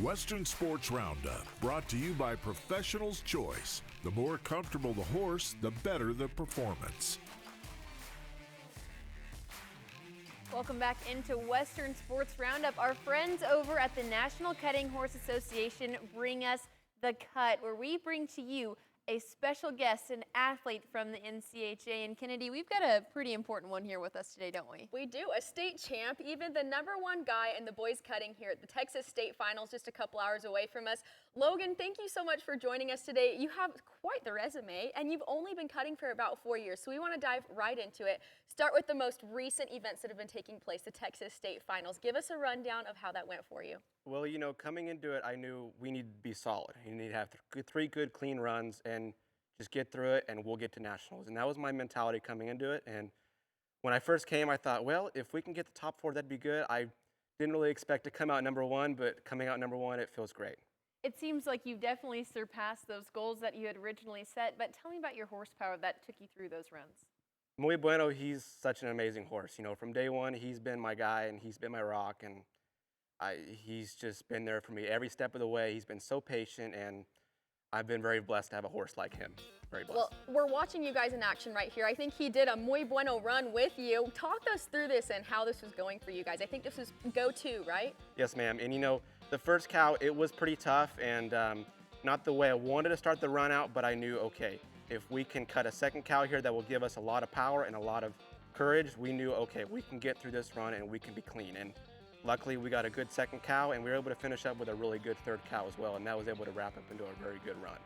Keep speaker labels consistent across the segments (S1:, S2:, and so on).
S1: Western Sports Roundup, brought to you by Professional's Choice. The more comfortable the horse, the better the performance.
S2: Welcome back into Western Sports Roundup. Our friends over at the National Cutting Horse Association bring us The Cut, where we bring to you a special guest, an athlete from the NCHA. And Kennedy, we've got a pretty important one here with us today, don't we?
S3: We do. A state champ, even the #1 guy in the boys cutting here at the Texas State Finals, just a couple hours away from us. Logan, thank you so much for joining us today. You have quite the resume, and you've only been cutting for about 4 years, so we want to dive right into it. Start with the most recent events that have been taking place, the Texas State Finals. Give us a rundown of how that went for you.
S4: Well, you know, coming into it, I knew we need to be solid. You need to have three good, clean runs and just get through it, and we'll get to nationals. And that was my mentality coming into it. And when I first came, I thought, well, if we can get the top 4, that'd be good. I didn't really expect to come out #1, but coming out #1, it feels great.
S2: It seems like you've definitely surpassed those goals that you had originally set, but tell me about your horsepower that took you through those runs.
S4: Muy Bueno, he's such an amazing horse. You know, from day one, he's been my guy, and he's been my rock, and he's just been there for me every step of the way. He's been so patient, and I've been very blessed to have a horse like him. Very blessed.
S3: Well, we're watching you guys in action right here. I think he did a Muy Bueno run with you. Talk us through this and how this was going for you guys. I think this was go-to, right?
S4: Yes, ma'am. And you know, the first cow, it was pretty tough, and not the way I wanted to start the run out, but I knew, okay, if we can cut a second cow here that will give us a lot of power and a lot of courage, we knew, okay, we can get through this run and we can be clean. And luckily, we got a good second cow, and we were able to finish up with a really good third cow as well, and that was able to wrap up into a very good run.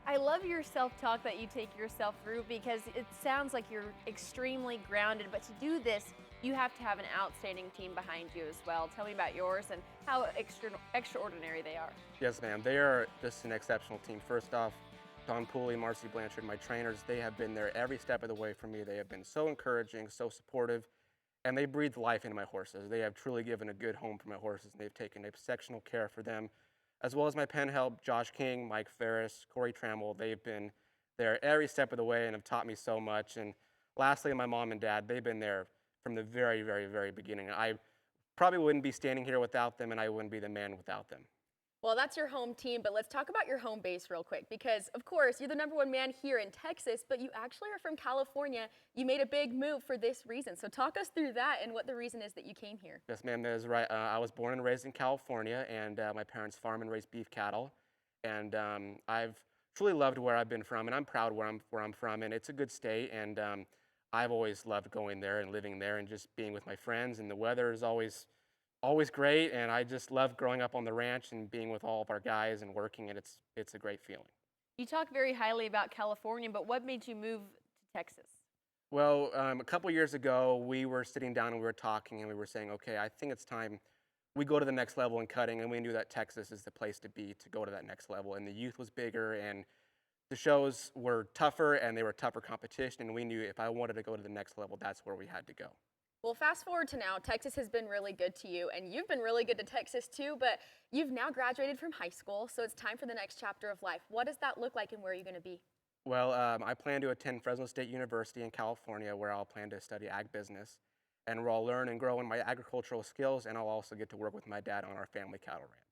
S2: I love your self-talk that you take yourself through, because it sounds like you're extremely grounded, but to do this, you have to have an outstanding team behind you as well. Tell me about yours and how extraordinary they are.
S4: Yes, ma'am. They are just an exceptional team. First off, Don Pooley, Marcy Blanchard, my trainers, they have been there every step of the way for me. They have been so encouraging, so supportive, and they breathe life into my horses. They have truly given a good home for my horses, and they've taken exceptional care for them, as well as my pen help, Josh King, Mike Ferris, Corey Trammell. They've been there every step of the way and have taught me so much. And lastly, my mom and dad, they've been there from the very, very, very beginning. I probably wouldn't be standing here without them, and I wouldn't be the man without them.
S3: Well, that's your home team, but let's talk about your home base real quick, because of course you're the #1 man here in Texas, but you actually are from California. You made a big move for this reason. So talk us through that and what the reason is that you came here.
S4: Yes, ma'am, that is right. I was born and raised in California, and my parents farm and raise beef cattle. And I've truly loved where I've been from, and I'm proud where I'm from, and it's a good state. And I've always loved going there and living there and just being with my friends, and the weather is always great, and I just love growing up on the ranch and being with all of our guys and working, and it's a great feeling.
S2: You talk very highly about California, but what made you move to Texas?
S4: Well, a couple years ago, we were sitting down and we were talking, and we were saying, okay, I think it's time we go to the next level in cutting, and we knew that Texas is the place to be to go to that next level. And the youth was bigger, and the shows were tougher, and they were tougher competition, and we knew if I wanted to go to the next level, that's where we had to go.
S3: Well, fast forward to now, Texas has been really good to you, and you've been really good to Texas too, but you've now graduated from high school, so it's time for the next chapter of life. What does that look like, and where are you going to be?
S4: Well, I plan to attend Fresno State University in California, where I'll plan to study ag business, and where I'll learn and grow in my agricultural skills, and I'll also get to work with my dad on our family cattle ranch.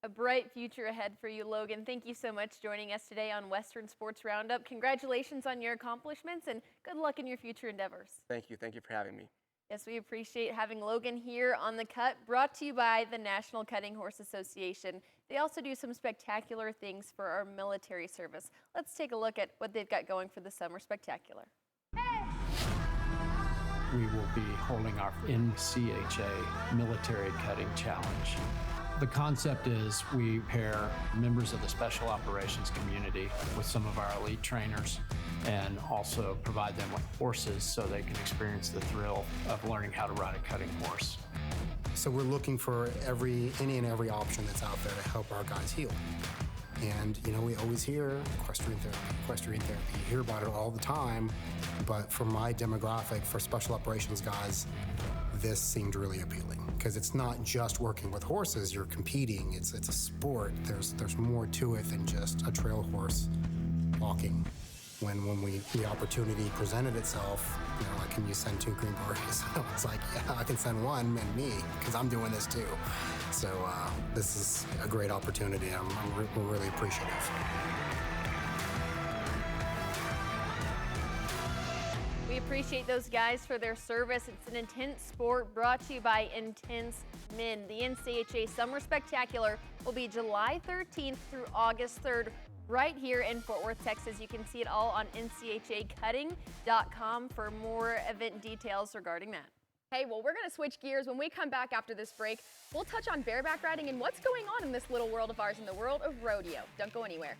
S2: A bright future ahead for you, Logan. Thank you so much for joining us today on Western Sports Roundup. Congratulations on your accomplishments, and good luck in your future endeavors.
S4: Thank you. Thank you for having me.
S2: Yes, we appreciate having Logan here on The Cut, brought to you by the National Cutting Horse Association. They also do some spectacular things for our military service. Let's take a look at what they've got going for the Summer Spectacular.
S5: We will be holding our NCHA Military Cutting Challenge. The concept is we pair members of the special operations community with some of our elite trainers, and also provide them with horses so they can experience the thrill of learning how to ride a cutting horse.
S6: So we're looking for any and every option that's out there to help our guys heal. And you know, we always hear equestrian therapy. You hear about it all the time, but for my demographic, for special operations guys, this seemed really appealing, because it's not just working with horses, you're competing, it's a sport. There's more to it than just a trail horse walking. When the opportunity presented itself, you know, like, can you send 2 green berets? I was like, yeah, I can send 1 and me, because I'm doing this too. So this is a great opportunity. We're really appreciative.
S2: We appreciate those guys for their service. It's an intense sport brought to you by Intense Men. The NCHA Summer Spectacular will be July 13th through August 3rd right here in Fort Worth, Texas. You can see it all on NCHAcutting.com for more event details regarding that.
S3: Hey, well, we're going to switch gears. When we come back after this break, we'll touch on bareback riding and what's going on in this little world of ours, in the world of rodeo. Don't go anywhere.